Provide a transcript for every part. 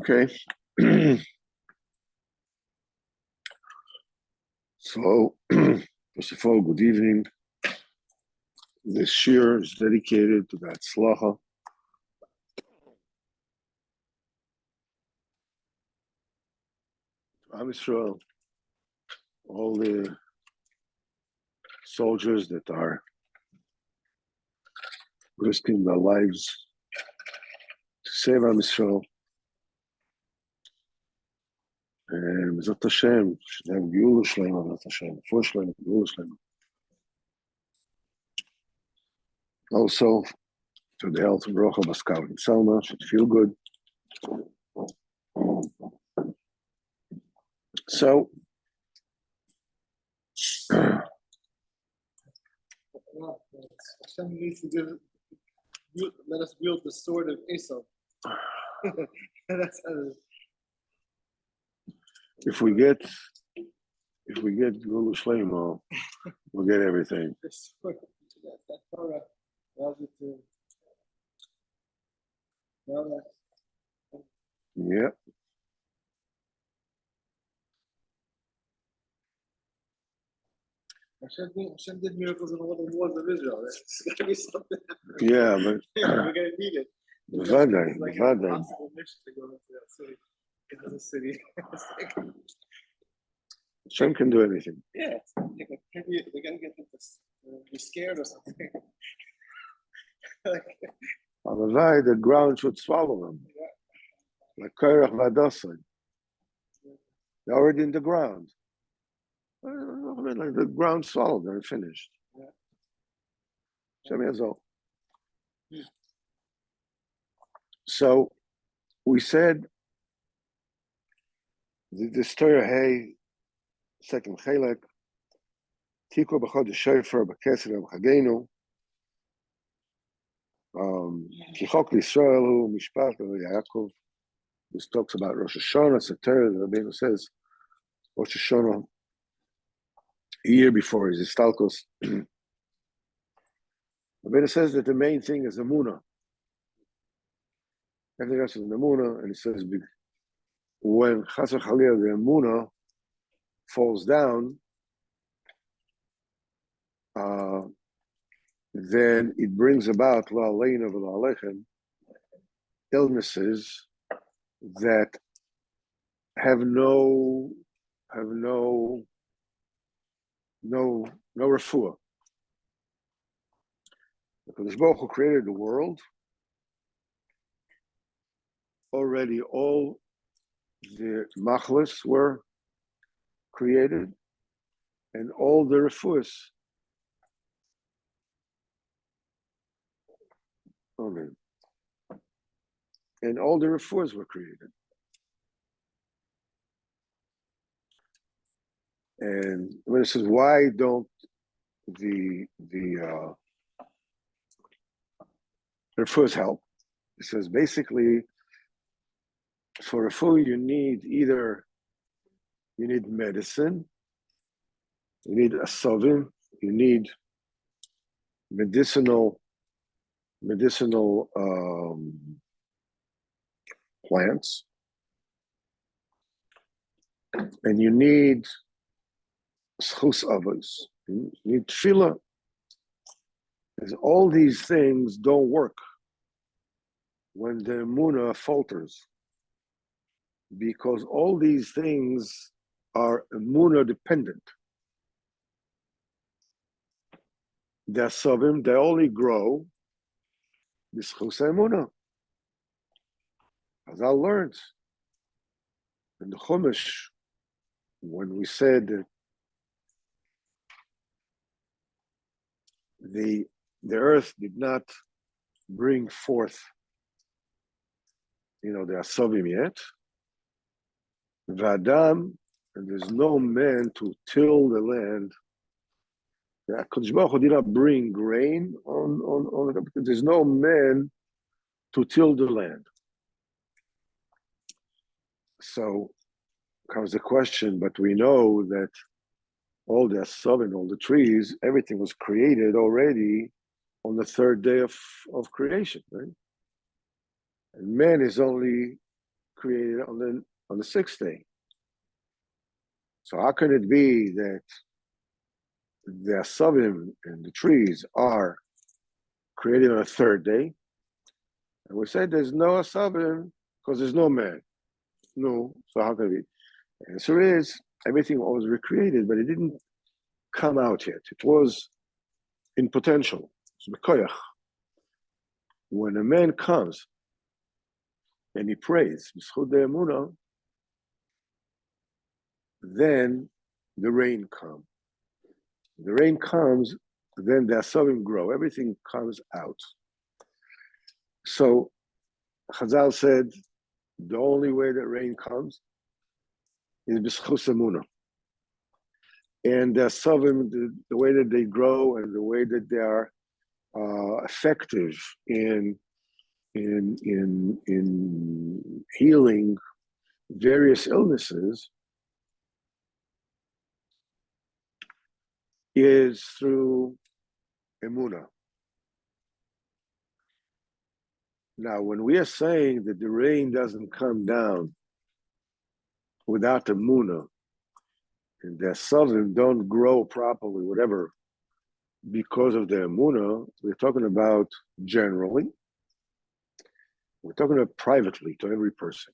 Okay. So, first of all, good evening. This shir is dedicated to the Hatzlacha Am Yisrael, all the soldiers that are risking their lives to save Am Yisrael. And B'ezrat Hashem, should have Geula Shlema, B'ezrat Hashem, for Shlema, Geula Shlema. Also, to the health of Rocha Baskal and Selma, should feel good. So, Hashem needs to let us wield the sword of Esau. if we get Geula Shlema, we'll get everything. The sword that Torah allows you to. Yeah. Hashem did miracles in all the wars of Israel. It's gotta be something. Yeah, but We're gonna need it. B'vaday. It's like an impossible mission to go into that city. Into the city. It's like, Hashem can do anything. yeah, it's like maybe they gotta get them to be scared or something. Like, B'vaday, the ground should swallow them. Like Korach v'Adasai. They're already in the ground. I mean, like the ground swallowed, they're finished. Hashem Yazol. So we said the Torah Hay, second Chelek, Tikor b'chod Shofar b'Kesel b'Chagenu, Kichok l'Yisrael hu Mishpat Yaakov. This talks about Rosh Hashanah. It's a Torah. The Rabbeinu says Rosh Hashanah a year before his Istalkos. The Rabbeinu says that the main thing is Emunah. Everything else is Emunah, and it says when Chas v'Chalil the Emunah falls down, then it brings about La Aleinu v'La Alechem illnesses that have no refuah. Because Baruch Hu created the world. Already all the machlis were created, and all the refuahs. Amen. And all the refuahs were created. And when it says, why don't the refuahs help? It says basically, for refuah you need medicine, you need asavim, you need medicinal plants, and you need schus avos, you need tefillah. Because all these things don't work when the emunah falters, because all these things are emunah dependent. The asavim, they only grow b'schus emunah. As I learned in the Chumash, when we said that the earth did not bring forth, the asavim yet, V'adam, and there's no man to till the land. The HaKadosh Baruch Hu did not bring grain on it, because there's no man to till the land. So comes the question, but we know that all the asavim, all the trees, everything was created already on the third day of creation, right? And man is only created on the sixth day. So how can it be that the asavim and the trees are created on a third day? And we said there's no asavim because there's no man. No, so how can it be? The answer is everything was recreated, but it didn't come out yet. It was in potential. It's when a man comes and he prays, then the rain comes. The rain comes, then the asavim grow. Everything comes out. So Chazal said the only way that rain comes is b'schus emunah. And the asavim, the way that they grow and the way that they are effective in healing various illnesses is through emunah. Now, when we are saying that the rain doesn't come down without emunah, and the asavim don't grow properly, whatever, because of the emunah, we're talking about generally. We're talking about privately to every person.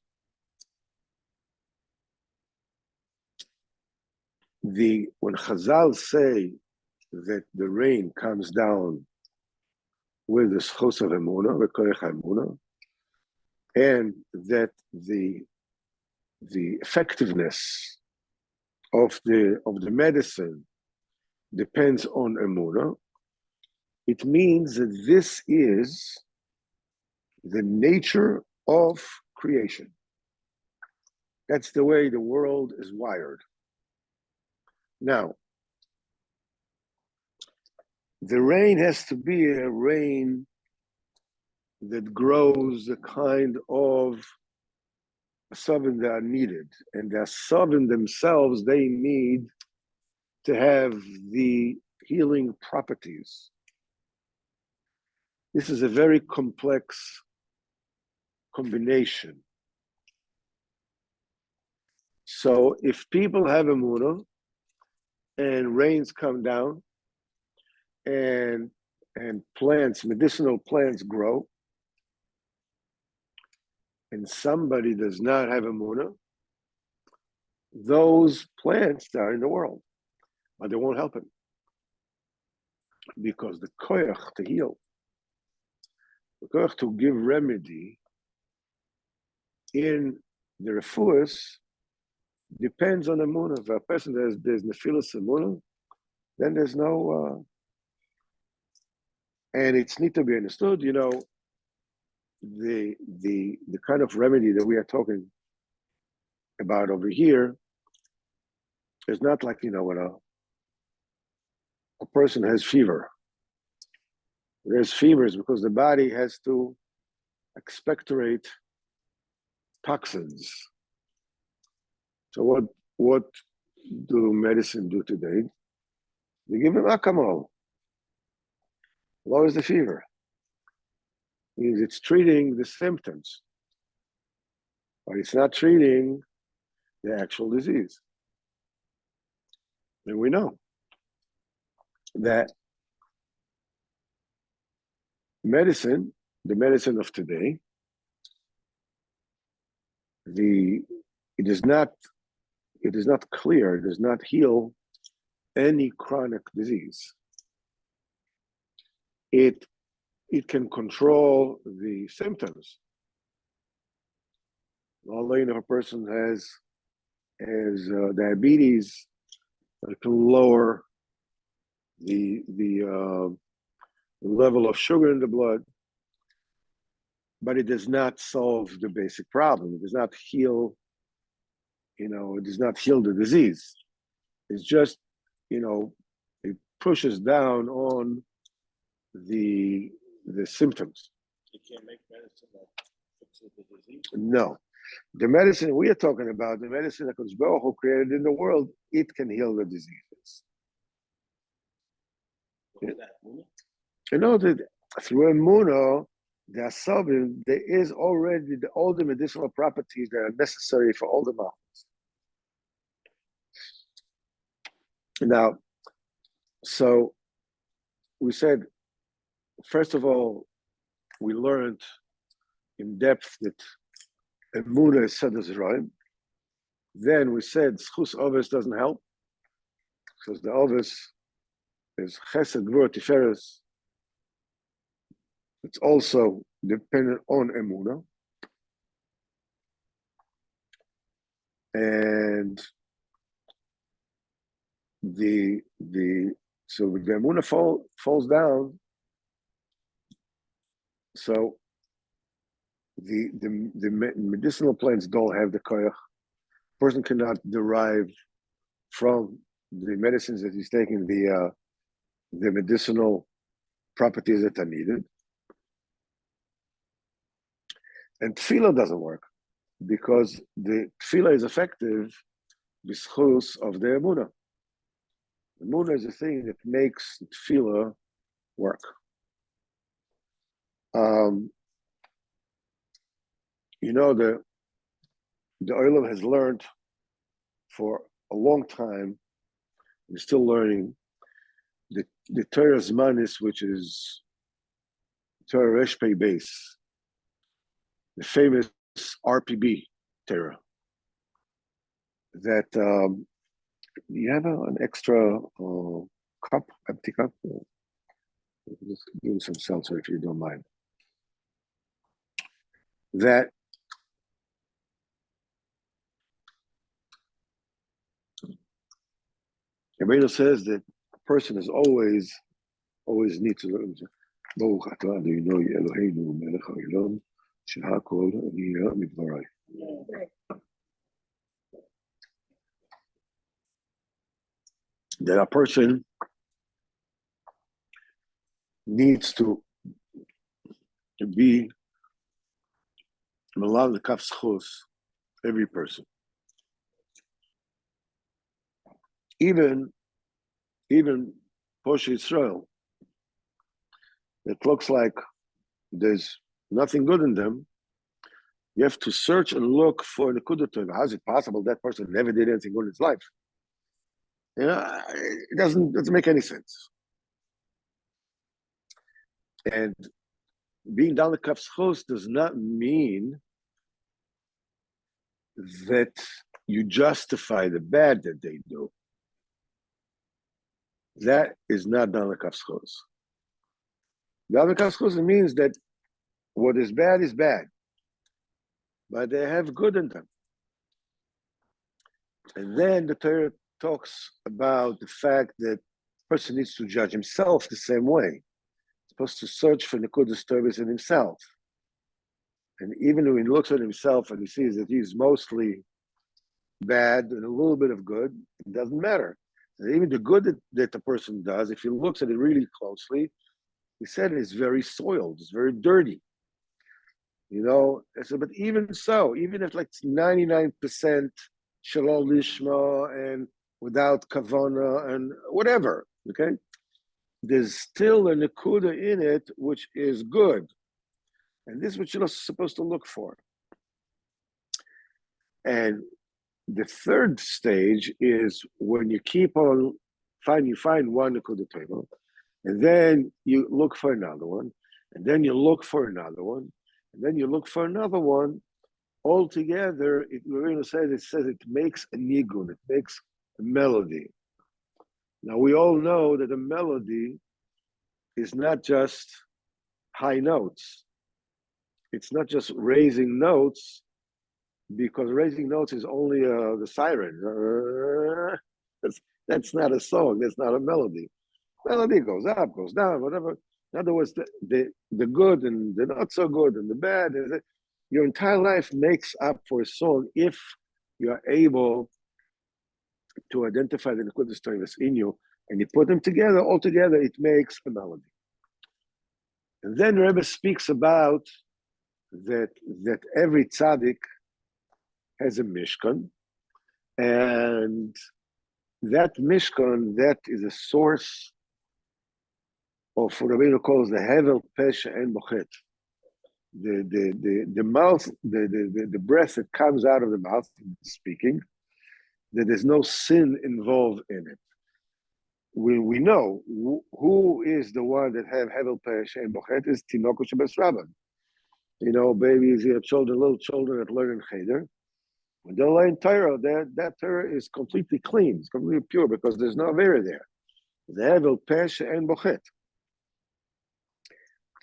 When Chazal say that the rain comes down with the schos of emunah, v'koyach emunah, and that the effectiveness of the medicine depends on emunah, it means that this is the nature of creation. That's the way the world is wired. Now, the rain has to be a rain that grows the kind of asavim that are needed. And the asavim themselves, they need to have the healing properties. This is a very complex combination. So if people have emunah and rains come down and plants, medicinal plants grow, and somebody does not have emunah, those plants are in the world, but they won't help him. Because the koyach to heal, the koyach to give remedy in the refuahs depends on emunah. If a person there's nefilas emunah, then there's no, and it's need to be understood, the kind of remedy that we are talking about over here is not like, when a person has fever. There's fevers because the body has to expectorate toxins. So what do medicine do today? They give him acamol. Lowers the fever. Means it's treating the symptoms, but it's not treating the actual disease. And we know that medicine, the medicine of today, it is not clear, it does not heal any chronic disease. It can control the symptoms. Although if a person has diabetes, it can lower the level of sugar in the blood, but it does not solve the basic problem. It does not heal, it does not heal the disease. It's just, it pushes down on the symptoms. You can't make medicine that fixes the disease? No. The medicine we are talking about, the medicine that Kodesh Baruch Hu created in the world, it can heal the diseases. What is that? That through emunah, the asabim, there is already all the medicinal properties that are necessary for all the malchus. Now, so we said, first of all, we learned in depth that Emunah is Sedus Roim. Then we said Schus Ovis doesn't help, because the Ovis is Chesed Gvur Tiferes. It's also dependent on Emunah. And so the Emunah falls down. So the medicinal plants don't have the koyach. Person cannot derive from the medicines that he's taking the medicinal properties that are needed. And tefillah doesn't work because the tefillah is effective b'schus of the emunah. Emunah is the thing that makes tefillah work. The Olam has learned for a long time, we're still learning, the Torah Zmanis, which is Torah Resh Pei Beis, the famous RPB Torah, that you have an extra cup, empty cup? Just give me some seltzer if you don't mind. That Rabbeinu says that a person is always needs to learn. Baruch atah Adonai Eloheinu melech haolam shehakol niyeh midvarai. That a person needs to be Malav the Kaf Schus, every person. Even Poshe Israel, it looks like there's nothing good in them. You have to search and look for Nekudat Tov. How is it possible that person never did anything good in his life? It doesn't make any sense. And being down the Kaf Schus does not mean that you justify the bad that they do. That is not down the Kaf Schus. Down the Kaf Schus means that what is bad, but they have good in them. And then the Torah talks about the fact that a person needs to judge himself the same way. He's supposed to search for Nekudas Tovos in himself. And even when he looks at himself and he sees that he's mostly bad and a little bit of good, it doesn't matter. And even the good that the person does, if he looks at it really closely, he said it's very soiled, it's very dirty. But even so, even if like 99% shalom lishma and without kavana and whatever, okay, there's still a nekuda in it which is good, and this is what you're supposed to look for. And the third stage is when you keep on you find one nekuda table, and then you look for another one, and then you look for another one, and then you look for another one. Altogether, we're going to say it says it makes a nigun, it makes a melody. Now we all know that a melody is not just high notes. It's not just raising notes, because raising notes is only the siren. That's not a song. That's not a melody. Melody goes up, goes down, whatever. In other words, the good and the not so good and the bad. Your entire life makes up for a song if you are able to identify the Nekudas Tovos in you, and you put them together. All together, it makes a melody. And then the Rebbe speaks about that every tzaddik has a mishkan, and that mishkan, that is a source of what Rabbeinu calls the hevel, pesha, and bochet. the mouth, the breath that comes out of the mouth, speaking, that there's no sin involved in it. We know who is the one that have Hevel Pesh and Bochet is Tinoko Shebes Rabban. You know, babies, children, little children that learn in Cheder. When they learn Torah, that Torah is completely clean, it's completely pure because there's no Avera there. The Hevel Pesh and Bochet.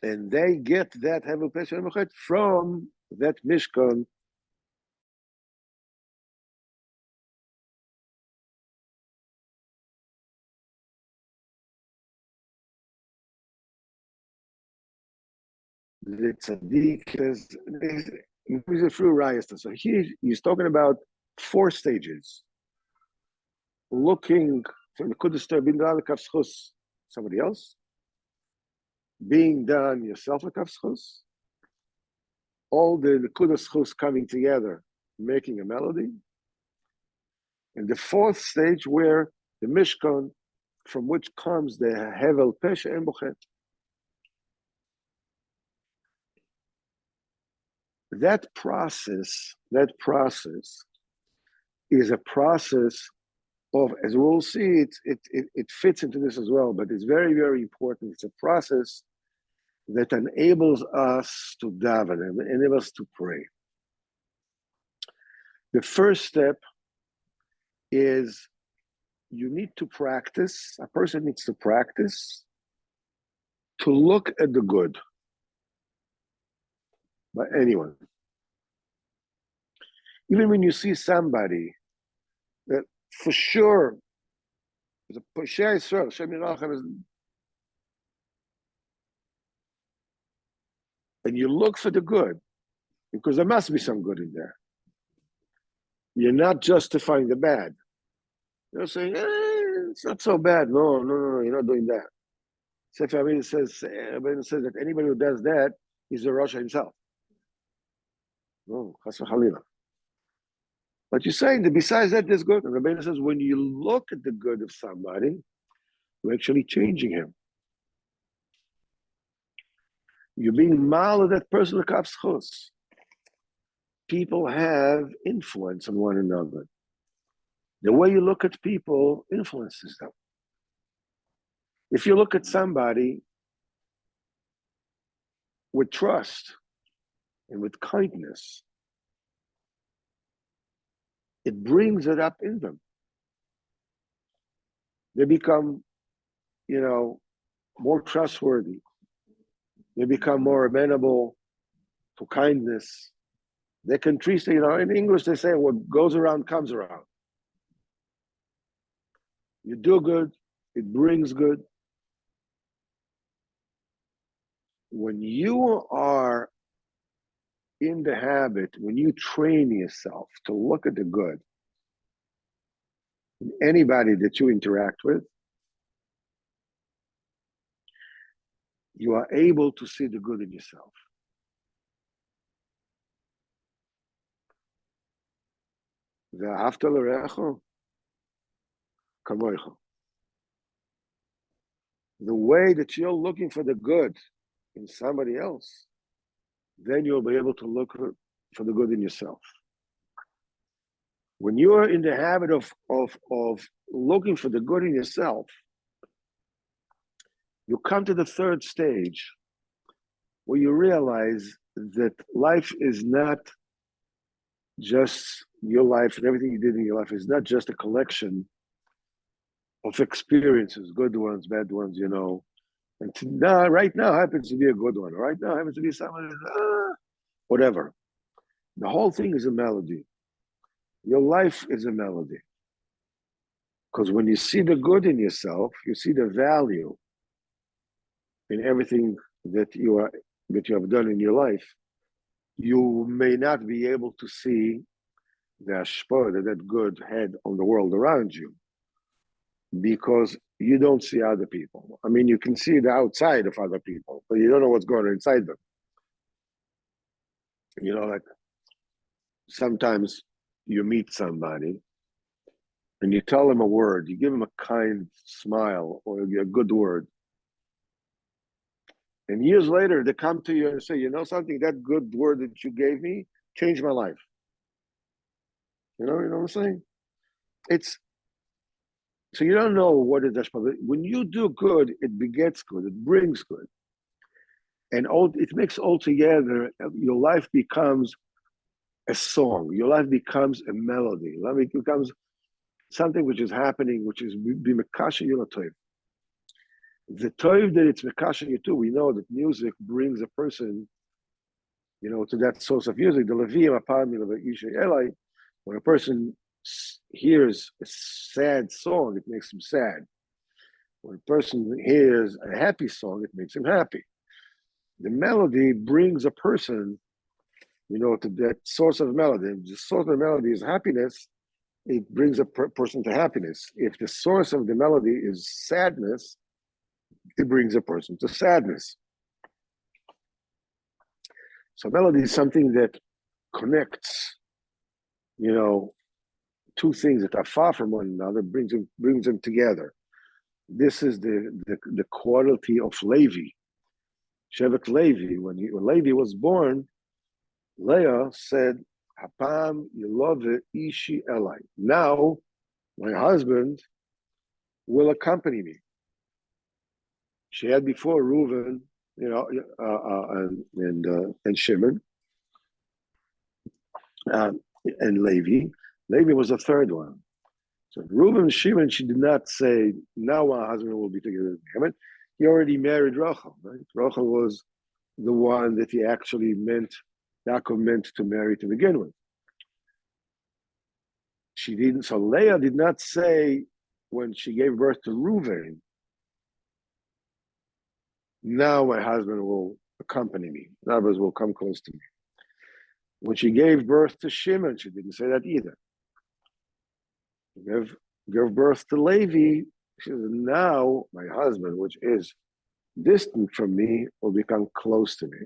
And they get that Hevel Pesh and Bochet from that Mishkan. The tzaddik is a through rayas. So he's talking about 4 stages. Looking for the Kudus being done kafschus somebody else, being done yourself a kafschus, all the Kudus chus coming together, making a melody, and the 4th stage where the Mishkan, from which comes the Hevel Pesha and Bochet. That process is a process of, as we'll see, it fits into this as well, but it's very, very important. It's a process that enables us to daven and enables us to pray. The first step is you need to practice, a person needs to practice to look at the good by anyone. Even when you see somebody that for sure is a Poshei Yisrael, Shem Yirachem, and you look for the good, because there must be some good in there. You're not justifying the bad. You're saying, it's not so bad. No, you're not doing that. Sefer Abin says that anybody who does that is a Rasha himself. No, Chas v'Chalila. But you're saying that besides that, there's good. And Rabbeinu says, when you look at the good of somebody, you're actually changing him. You're being mal of that person of kafschus. People have influence on one another. The way you look at people influences them. If you look at somebody with trust and with kindness, it brings it up in them. They become, more trustworthy. They become more amenable to kindness. They can treat, in English they say what goes around comes around. You do good, it brings good. When you are in the habit, when you train yourself to look at the good in anybody that you interact with, you are able to see the good in yourself. ואהבת לרעך כמוך. The way that you're looking for the good in somebody else, then you'll be able to look for the good in yourself. When you're in the habit of looking for the good in yourself, you come to the 3rd stage where you realize that life is not just your life, and everything you did in your life is not just a collection of experiences, good ones, bad ones, And right now happens to be a good one. Right now happens to be someone, whatever. The whole thing is a melody. Your life is a melody. Because when you see the good in yourself, you see the value in everything that you have done in your life. You may not be able to see the hashpah that good had on the world around you, because you don't see other people. I mean, you can see the outside of other people, but you don't know what's going on inside them. Like sometimes you meet somebody and you tell them a word, you give them a kind smile or a good word. And years later, they come to you and say, you know something, that good word that you gave me changed my life. You know what I'm saying? It's so you don't know what is hashpah. When you do good, it begets good, it brings good. And it makes altogether, your life becomes a song, your life becomes a melody, your life becomes something which is happening, which is b'mekasha yonatoiv. The toiv that it's mekasha you too, we know that music brings a person, to that source of music. The Levim apam Eli, when a person hears a sad song, it makes him sad. When a person hears a happy song, it makes him happy. The melody brings a person, to that source of melody. If the source of melody is happiness, it brings a person to happiness. If the source of the melody is sadness, it brings a person to sadness. So melody is something that connects, two things that are far from one another, brings them together. This is the quality of Levi. Shevet Levi, when Levi was born, Leah said, Hapam Yilove Ishi Elai. Now, my husband will accompany me. She had before Reuven, and Shimon, and Levi. Levi was the third one. So Reuven and Shimon, she did not say, now my husband will be together with Haman. He already married Rachel, right? Rachel was the one that Yaakov meant to marry to begin with. She didn't, so Leah did not say when she gave birth to Reuven, now my husband will accompany me. In other words, will come close to me. When she gave birth to Shimon, she didn't say that either. She gave birth to Levi. She said, now my husband, which is distant from me, will become close to me.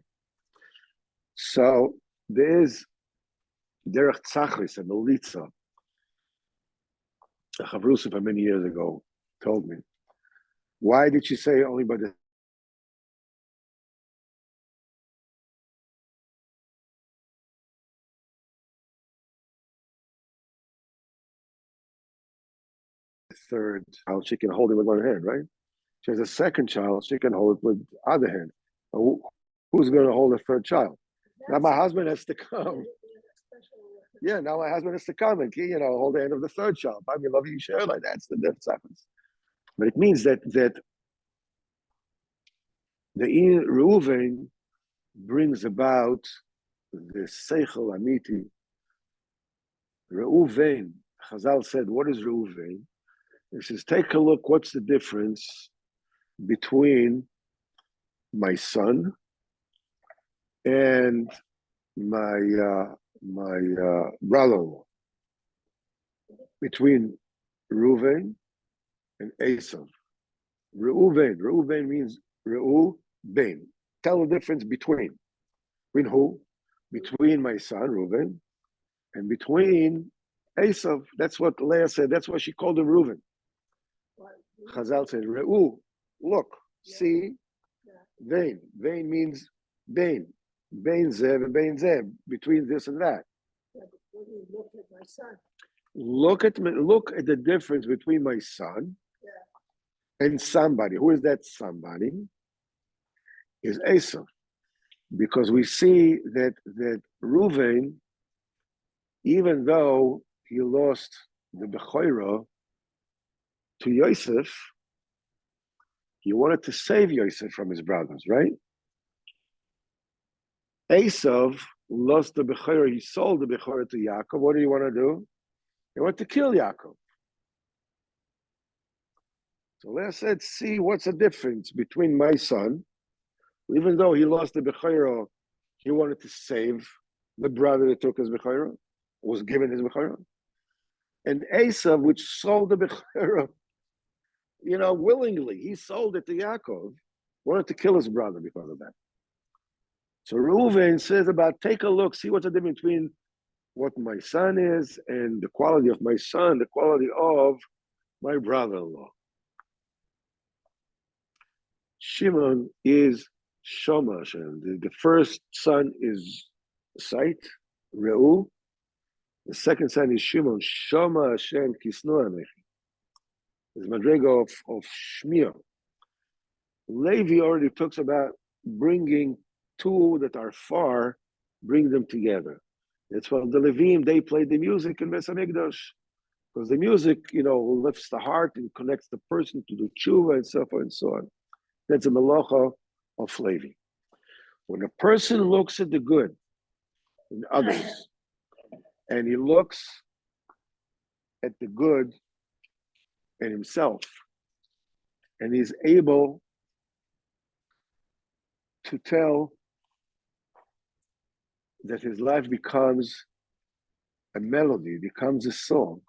So there is Derech Tzachris, a Melitza. A Chavrusa for many years ago told me, why did she say only by the third child, she can hold it with one hand, right? She has a second child, she can hold it with the other hand. Who's going to hold the third child? Now my husband has to come. Yeah, now my husband has to come and hold the hand of the third child. I love you, share like that's the death happens. But it means that the Reuven brings about the Seichel Amiti. Reuven, Chazal said, what is Reuven? He says, take a look, what's the difference between my son and my brother-in-law, between Reuven and Esav. Reuven means Reuben. Tell the difference between who? Between my son Reuven and between Esav. That's what Leah said. That's why she called him Reuven. Chazal said, Reu, look, see, Vein. Vein means Bain. Bain Zev and Bain Zev, between this and that. Yeah, but when you look at my son. Look at the difference between my son and somebody. Who is that somebody? Is Esav. Because we see that Reuven, even though he lost the Bechoira to Yosef, he wanted to save Yosef from his brothers, right? Esav lost the Bechoira, he sold the Bechoira to Yaakov. What do you want to do? He wanted to kill Yaakov. So Leah said, see, what's the difference between my son, even though he lost the Bechoira, he wanted to save the brother that took his Bechoira, was given his Bechoira, and Esav, which sold the Bechoira, willingly, he sold it to Yaakov, wanted to kill his brother because of that. So Reuven says take a look, see what's the difference between what my son is and the quality of my son, the quality of my brother-in-law. Shimon is Shoma Hashem. The first son is sight, Reu. The second son is Shimon. Shoma Hashem Kisnu Amechi. It's Madrego of Shmir. Levi already talks about bringing two that are far, bring them together. That's why the Levim, they play the music in Beis Hamikdash. Because the music, lifts the heart and connects the person to the tshuva and so forth and so on. That's a melacha of Levi. When a person looks at the good in others, and he looks at the good in himself, and he's able to tell that his life becomes a melody, becomes a song,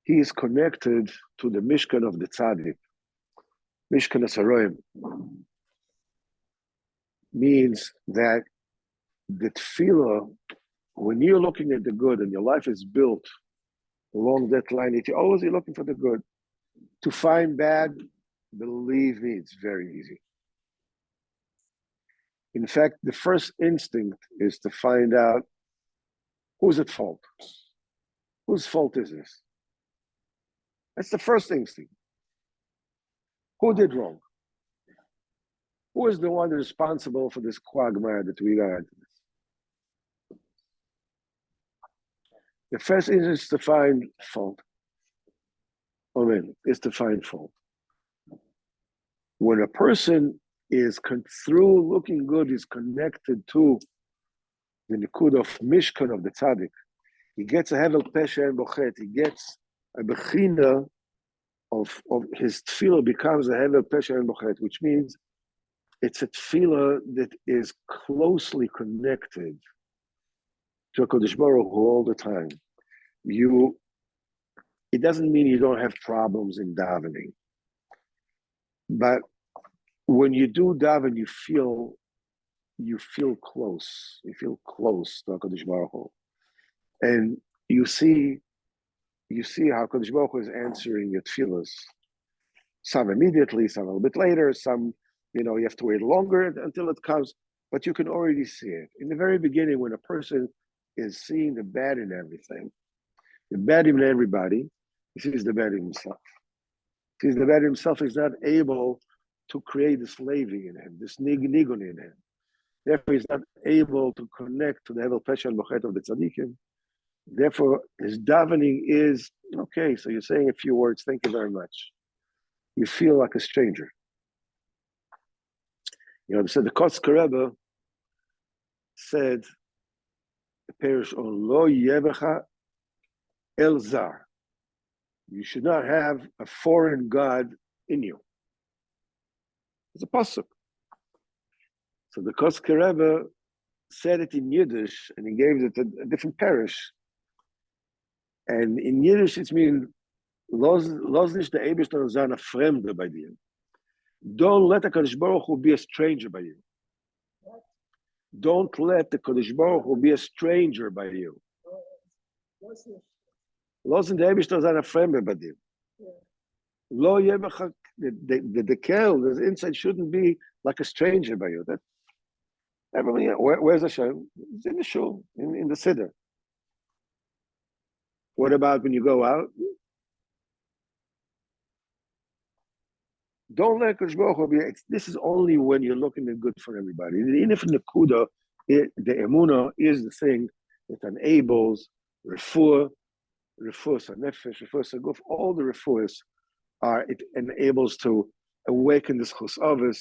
he is connected to the Mishkan of the Tzaddik. Mishkan Asaroim means that the tefillah, when you're looking at the good and your life is built along that line, you're always looking for the good. To find bad, believe me, it's very easy. In fact, the first instinct is to find out who's at fault. Whose fault is this? That's the first instinct. Who did wrong? Who is the one responsible for this quagmire that we got into this? The first instinct is to find fault. Amen. Is to find fault. When a person is through looking good, is connected to the Nikud of Mishkan of the Tzaddik, he gets a Hevel Pesha and Bochet, he gets a Bechina of his tefillah becomes a Hevel Pesha and Bochet, which means it's a tefillah that is closely connected to HaKadosh Baruch Hu all the time. It doesn't mean you don't have problems in davening, but when you do daven, you feel close. You feel close to HaKadosh Baruch Hu, and you see how HaKadosh Baruch Hu is answering your tefillahs. Some immediately, some a little bit later, some you have to wait longer until it comes, but you can already see it. In the very beginning, when a person is seeing the bad in everything, the bad in everybody, he sees the bad in himself. He sees the bad in himself, he's not able to create this Levi in him, this Nigun in him. Therefore, he's not able to connect to the Hevel Pesha and Bochet of the Tzaddikim. Therefore, his davening is, okay, so you're saying a few words, thank you very much. You feel like a stranger. So the Kotzker Rebbe said, the parish on Lo Yevecha El Zar. You should not have a foreign god in you. It's a pasuk. So the Kotzker Rebbe said it in Yiddish, and he gave it a different parish. And in Yiddish, it means, Los nicht der Eibishter sein a Fremde bei dir. Don't let the Kadosh Baruch Hu be a stranger by you. Don't let the Kadosh Baruch Hu be a stranger by you. Los nicht der Eibishter sein a Fremde bei dir. Lo yebecha, the kel, the inside shouldn't be like a stranger by you. That everybody, where's Hashem? It's in the shul, in the siddur. What about when you go out? Don't let Kodesh Baruch Hu be. This is only when you're looking at good for everybody. Even if the Kuda, the Emunah is the thing that enables refuah sanefesh, refuah saguf, all the refuahs it enables to awaken this chusavis.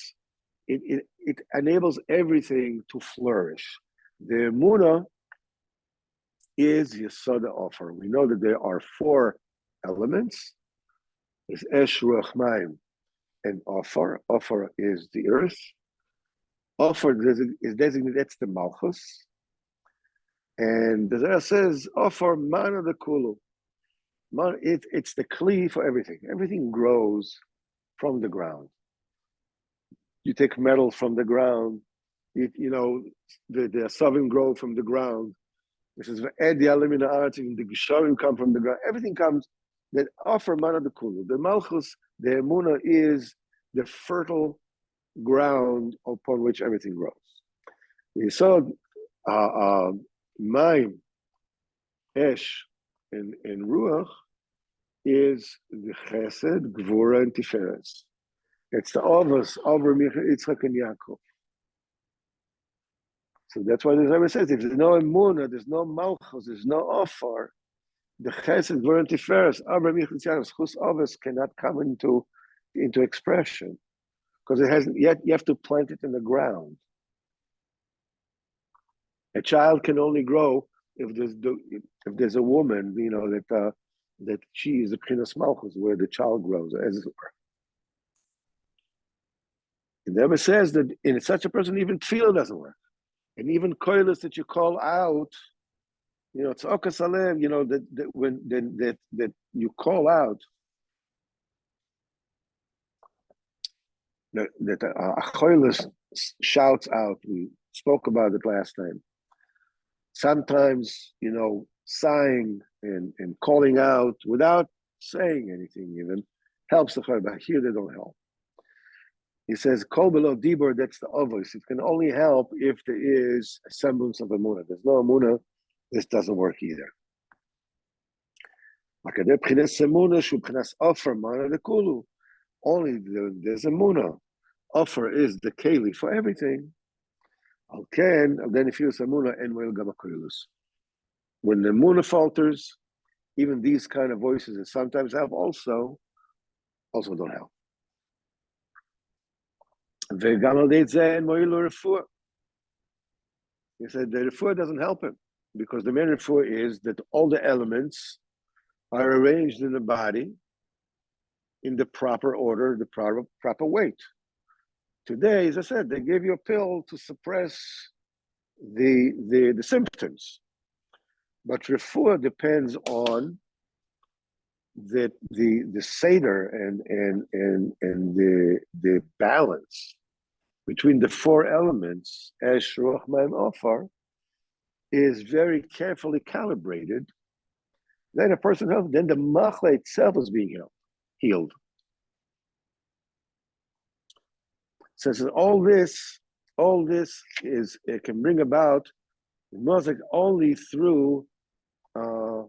It enables everything to flourish. The Emunah is Yesod offer. We know that there are 4 elements. There's Esh, Ruach, Mayim, and offer. Offer is the earth. Offer is designated, that's the Malchus. And the Zohar says, offer mana the kulu. It's the kli for everything. Everything grows from the ground. You take metal from the ground. The asavim grow from the ground. This is the gisharim come from the ground. Everything comes that offer mana the kulu. The Malchus, the Emunah is the fertile ground upon which everything grows. Yesod, Mayim, Esh, and Ruach is the Chesed, Gvura, and Tiferes. It's the Avos, Avram, Yitzchak, and Yaakov. So that's why the Rebbe says, if there's no Emunah, there's no Malchus, there's no Ofar, the Chesed, Gvura, and Tiferes, Avram, Yitzchak, Yaakov, Chus Avos cannot come into expression because it hasn't yet. You have to plant it in the ground. A child can only grow if there's a woman, that she is the Pchinas Malchus, where the child grows, as it were. It never says that in such a person, even tefillah doesn't work. And even koilos that you call out, it's okas alev, that you call out, that a koilos shouts out. We spoke about it last time. Sometimes, sighing and calling out without saying anything even helps the chayr, but here they don't help. He says, kol below dibur, that's the obvious. It can only help if there is a semblance of emunah. There's no emunah, this doesn't work either. Only there's emunah. Offer is the keli for everything. Then if you use emunah, and will gama koilus. When the emunah falters, even these kind of voices that sometimes help also don't help. He said the refuah doesn't help him because the main refuah is that all the elements are arranged in the body in the proper order, the proper weight. Today, as I said, they give you a pill to suppress the symptoms, but refuah depends on the seder and the balance between the four elements, Esh, Ruach, Mayim, Ofar, is very carefully calibrated. Then a person health, then the machla itself is being healed. So all this is, it can bring about music only through the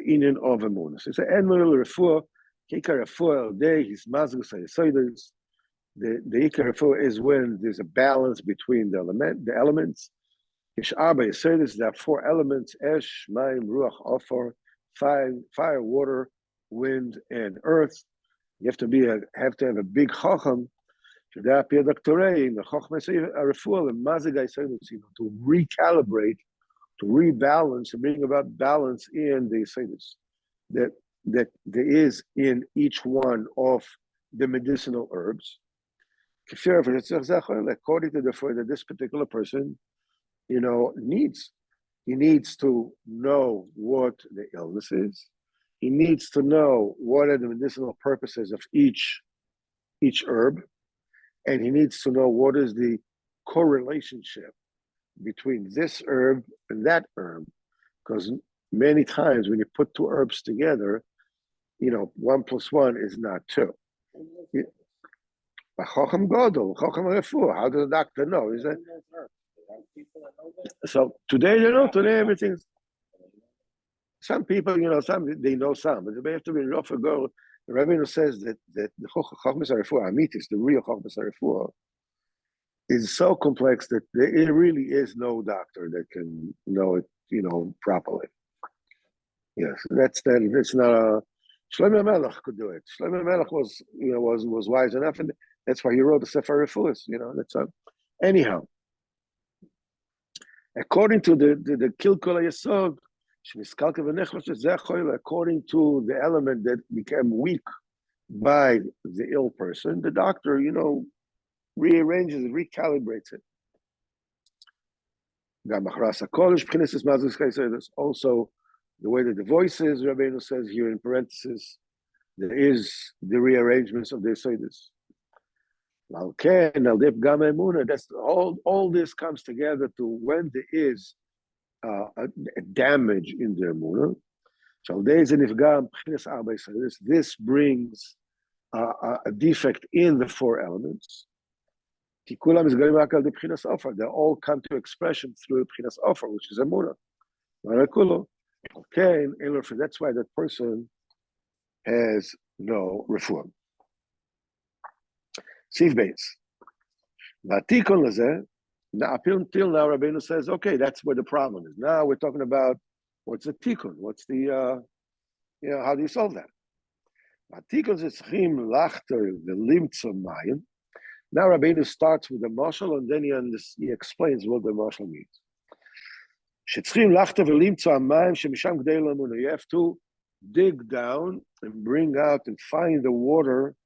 inyan of emunah. So it's an enmul refuah, kikar refuah all day. His mazus hayasoides. The ikar refuah is when there's a balance between the elements. Ish arba yasoides. There are four elements: esh, mayim, ruach, ofar, fire, water, wind, and earth. You have to have a big chacham. To recalibrate, to rebalance, and bring about balance in the Yesodus that there is in each one of the medicinal herbs. According to the way that this particular person, needs. He needs to know what the illness is. He needs to know what are the medicinal purposes of each herb. And he needs to know what is the correlationship between this herb and that herb. Because many times when you put two herbs together, 1 + 1 is not 2. Chacham Gadol, Chacham Refuah, how does the doctor know? Is that? So today they know, everything's. Some people, some they know some, but they have to be rough girl. The Rabbeinu says that the Chochmas HaRefuah, Amitis, the real Chochmas HaRefuah, is so complex that there really is no doctor that can know it, properly. Yes, it's not a. Shlomo Melech could do it. Shlomo Melech was wise enough, and that's why he wrote the Sefer Refuahs. Anyhow. According to the Kilkul Yesod, according to the element that became weak by the ill person, the doctor, rearranges it, recalibrates it. Also, the way that the voice is, Rabbeinu says here in parentheses, there is the rearrangements of the Yesodus. That's all this comes together to when there is a damage in the emunah. This brings a defect in the four elements. Tikulam is going back al the B'chinas Offer. They all come to expression through the B'chinas Offer, which is Emunah. Okay, that's why that person has no reform. Sif Beis. Vatikon Lazeh. Now, up until now, Rabbeinu says, okay, that's where the problem is. Now we're talking about what's the tikkun? What's the, how do you solve that? Vatikon is chim lachter v'limtzo mayim. Now Rabbeinu starts with the mashal, and then he explains what the mashal means. Shetzchim lachter v'limtzo mayim shemisham gdei l'emunah. You have to dig down and bring out and find the water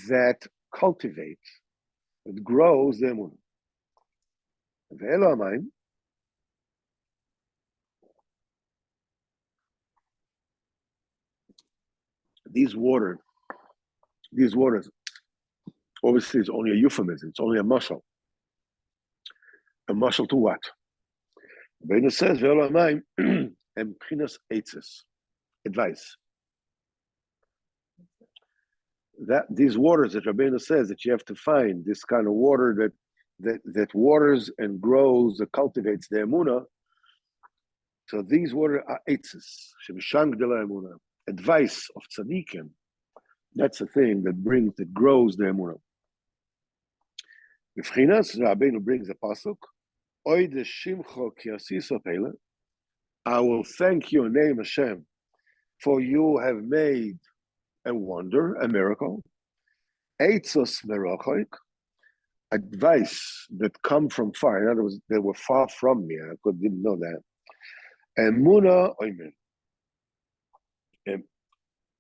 that cultivates, that grows the emunah. These waters, obviously, it's only a euphemism. It's only a mashal. A mashal to what? Rabbeinu says, "Ve'elo hamayim em b'chinas eitzes," advice. That these waters that Rabbeinu says that you have to find this kind of water that waters and grows, that cultivates the emunah. So these water are eitzes, shemisham gdei emunah, advice of tzaddikim. That's the thing that grows the emunah. B'chinas, Rabbeinu brings a pasuk, Oy de shimcho ki asiso pele. I will thank your name, Hashem, for you have made a wonder, a miracle. Eitzos merochoik, advice that come from far. In other words, they were far from me. I didn't know that. Emuna oimen.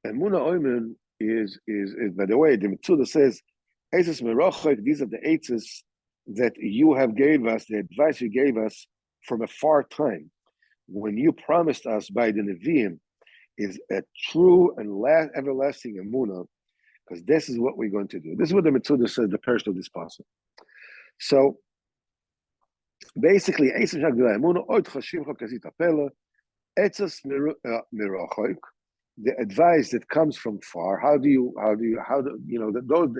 Emuna oimen is by the way, the Mitzvah says, Eitzos merochoik. These are the eitzos that you have gave us, the advice you gave us from a far time, when you promised us by the Nevi'im, is a true and everlasting emunah, because this is what we're going to do. This is what the Mitzvah says, the parish of this passage. So basically, the advice that comes from far. The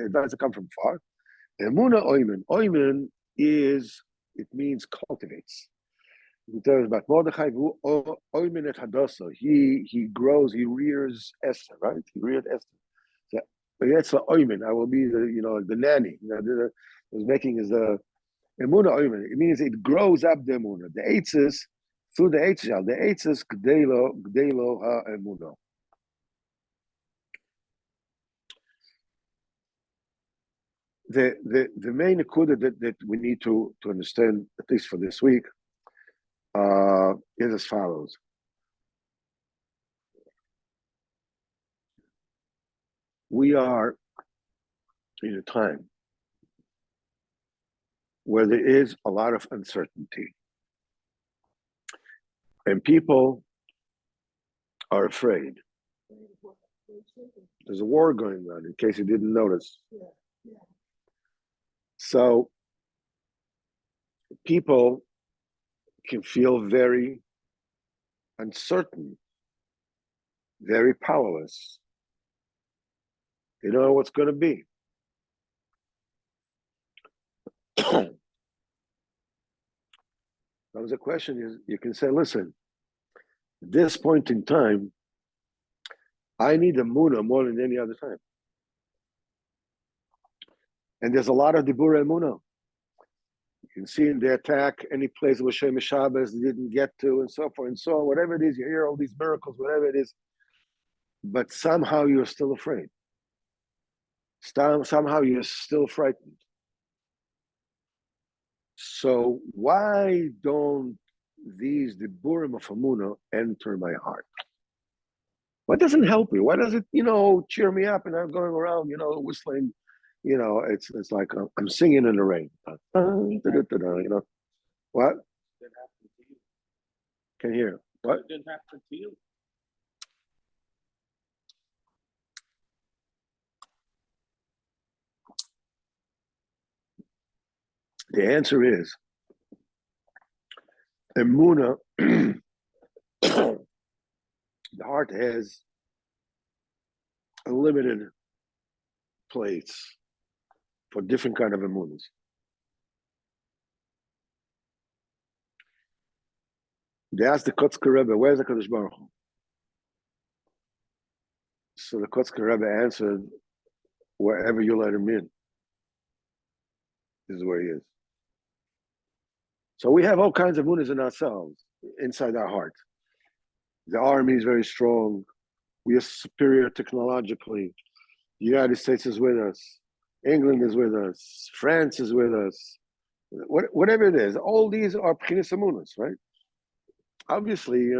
advice that come from far. Emunah oimen. Oimen it means cultivates. He tells about Mordechai, oimen et hadasa. He grows, he rears Esther, right? He reared Esther. So that's the oimen. I will be the nanny. Was making is the emunah oimen. It means it grows up the emunah. The eitzes through the eitzes. The eitzes gdelo ha emunah. The main nekuda that we need to understand, at least for this week, is as follows. We are in a time where there is a lot of uncertainty, and people are afraid. There's a war going on, in case you didn't notice. Yeah. So people can feel very uncertain, very powerless. They don't know what's going to be. Now the question is, you can say, listen, at this point in time, I need a emunah more than any other time. And there's a lot of dibur emunah. You can see in the attack, any place where Shem Shabbos didn't get to, and so forth and so on, whatever it is, you hear all these miracles, whatever it is, but somehow you're still afraid. Somehow you're still frightened. So why don't these diburim of emunah enter my heart? What doesn't help me? Why does it, cheer me up and I'm going around, whistling? It's like I'm singing in the rain. What? Can hear. What? It didn't happen to you. The answer is emunah. The heart has a limited plates for different kind of emunas. They asked the Kotzker Rebbe, where's the Kadosh Baruch Hu? So the Kotzker Rebbe answered, wherever you let him in, this is where he is. So we have all kinds of emunas in ourselves, inside our heart. The army is very strong. We are superior technologically. The United States is with us. England is with us. France is with us. Whatever it is, all these are Pchinas emunas, right? Obviously,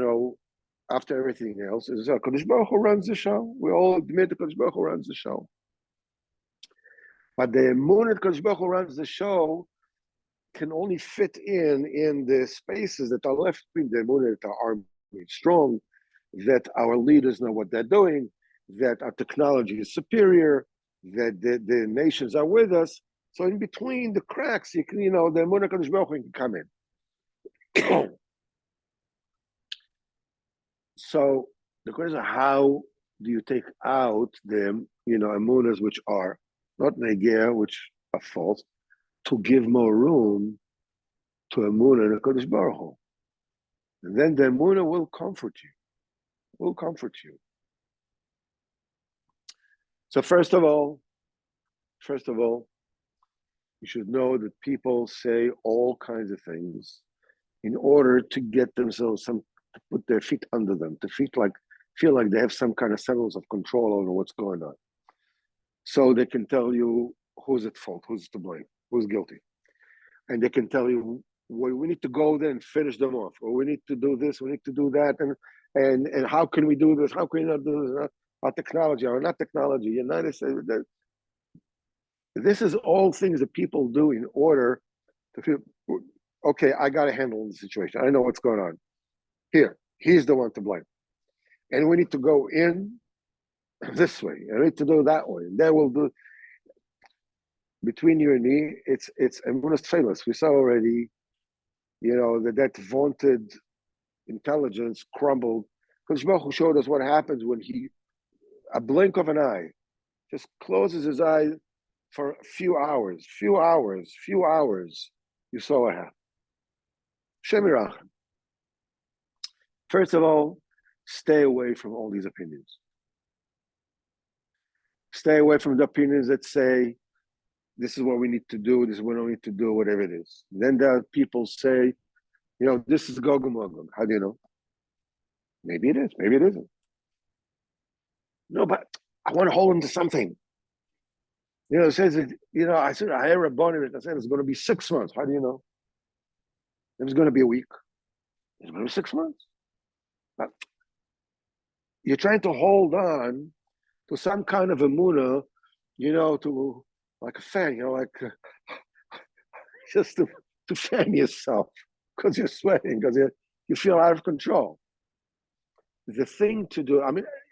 after everything else, is Kadosh Baruch Hu runs the show. We all admit that Kadosh Baruch Hu runs the show. But the emunah that Kadosh Baruch Hu runs the show can only fit in the spaces that are left between the emunah that are strong, that our leaders know what they're doing, that our technology is superior, that the nations are with us. So in between the cracks, you can, the emunah Kadosh Baruch Hu can come in. So the question is, how do you take out the emunas which are not negir, which are false, to give more room to emunah and Kadosh Baruch Hu? And then the emunah will comfort you. Will comfort you. So first of all, you should know that people say all kinds of things in order to get themselves to put their feet under them, to feel like they have some kind of semblance of control over what's going on. So they can tell you who's at fault, who's to blame, who's guilty. And they can tell you, well, we need to go there and finish them off, or we need to do this, we need to do that, and how can we do this? How can we not do this? Our technology, or not technology, United States. This is all things that people do in order to feel, okay, I got to handle the situation. I know what's going on. Here, he's the one to blame. And we need to go in this way, and we need to do that way, and then we'll do. Between you and me, it's emunas tefillos. We saw already, that vaunted intelligence crumbled. Because Baruch Hu showed us what happens when a blink of an eye, just closes his eye for a few hours. You saw what happened. Shem Yirachem. First of all, stay away from all these opinions. Stay away from the opinions that say, this is what we need to do, this is what we need to do, whatever it is. Then there are people say, this is Gog and Magog. How do you know? Maybe it is, maybe it isn't. No, but I want to hold him to something. It says, I said, I hear a bonnet, I said, it's going to be 6 months. How do you know? If it's going to be a week, it's going to be 6 months. But you're trying to hold on to some kind of emunah, to like a fan, just to fan yourself because you're sweating, because you feel out of control. The thing to do,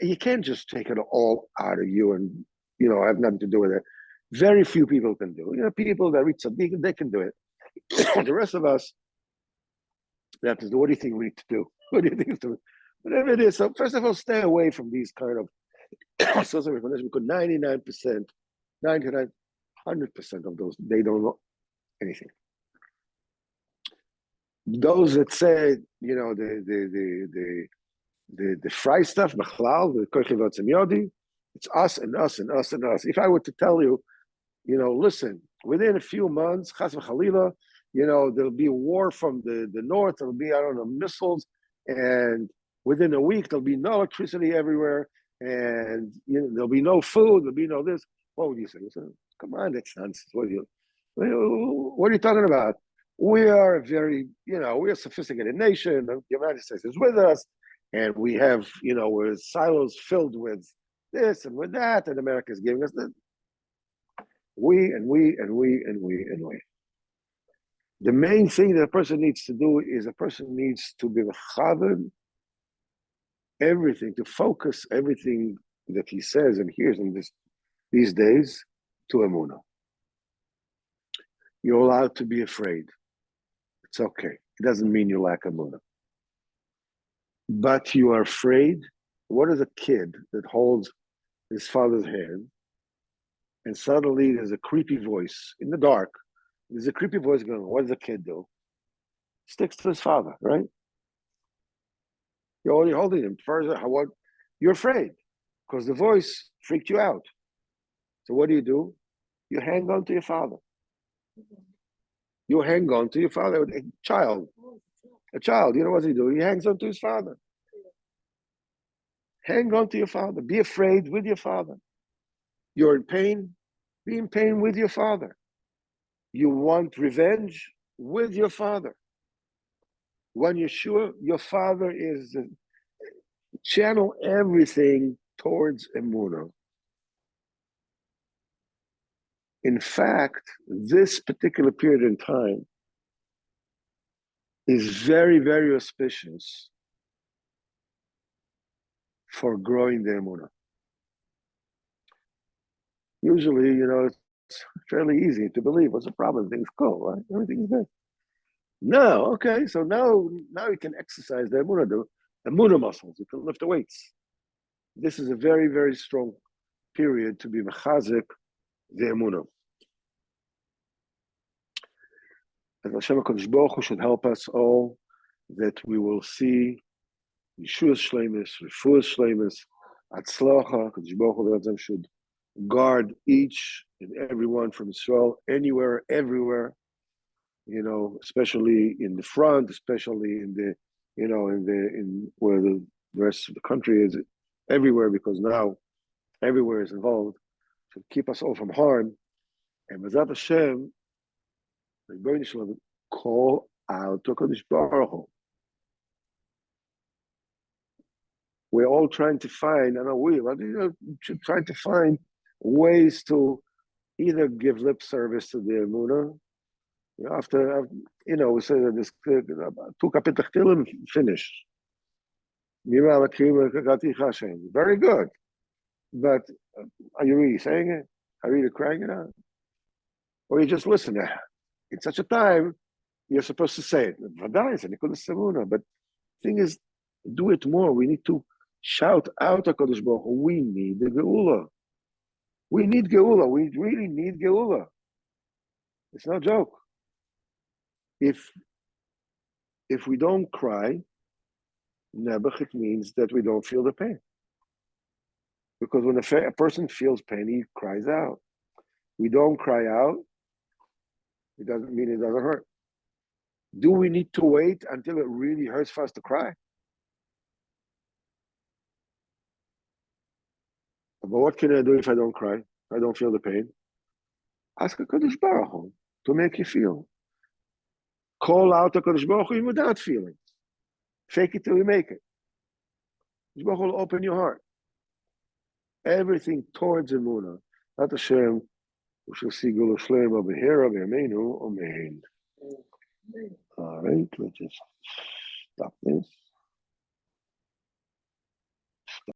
you can't just take it all out of you and, have nothing to do with it. Very few people can do it. People that read Tzaddik, they can do it. The rest of us, they have to do, what do you think we need to do? What do you think is to, whatever it is. So first of all, stay away from these kind of social recognition, because 99%, 99%, 100% of those, they don't know anything. Those that say, the fry stuff, it's us and us and us and us. If I were to tell you, listen, within a few months, chas v'chalila, there'll be a war from the north, there'll be, missiles, and within a week, there'll be no electricity everywhere, and there'll be no food, there'll be no this. What would you say? Come on, that's nonsense. What are you talking about? We are a very, we're a sophisticated nation. The United States is with us, and we have, we're silos filled with this and with that, and America is giving us this. We. The main thing that a person needs to do is a person needs to be mechaven everything, to focus everything that he says and hears in these days to emunah. You're allowed to be afraid. It's okay. It doesn't mean you lack emunah. But you are afraid. What is a kid that holds his father's hand and suddenly there's a creepy voice in the dark. There's a creepy voice going, what does the kid do? Sticks to his father, right? You're already holding him. Further, what? You're afraid because the voice freaked you out. So what do? You hang on to your father. You hang on to your father. A child, you know what he do? He hangs on to his father. Hang on to your father. Be afraid with your father. You're in pain. Be in pain with your father. You want revenge with your father. When you're sure your father is, channel everything towards Emunah. In fact, this particular period in time is very, very auspicious for growing the Emunah. Usually, it's fairly easy to believe. What's the problem? Things go, right? Everything's good. No, okay, so now you can exercise the Emunah muscles. You can lift the weights. This is a very, very strong period to be mechazik the Emunah. And Hashem HaKadosh Baruch Hu should help us all that we will see Yeshua's Shleimus, Refuah's Shleimus, Atzlacha. HaKadosh Baruch Hu should guard each and everyone from Israel, anywhere, everywhere, especially in the front, especially in the, in where the rest of the country is, everywhere, because now everywhere is involved, to keep us all from harm. And B'ezrat Hashem, call out to HaKadosh Baruch Hu. We're all trying to find, trying to find ways to either give lip service to the Emunah. After, we say that this 2 kapitel Tehillim finished. Very good. But are you really saying it? Are you really crying it out? Or you just listen? In such a time, you're supposed to say it. But the thing is, do it more. We need to shout out HaKadosh Baruch Hu. We need the Geula. We need Geula. We really need Geula. It's no joke. If we don't cry, Nebuch, it means that we don't feel the pain. Because when a person feels pain, he cries out. We don't cry out, it doesn't mean it doesn't hurt. Do we need to wait until it really hurts for us to cry? But what can I do if I don't cry? If I don't feel the pain? Ask HaKadosh Baruch Hu to make you feel. Call out HaKadosh Baruch Hu even without feeling. Fake it till you make it. HaKadosh Baruch Hu will open your heart. Everything towards Emunah. Not Hashem. We shall see Gula Shlema Behira Be'amenu Amen. All right, let's just stop this.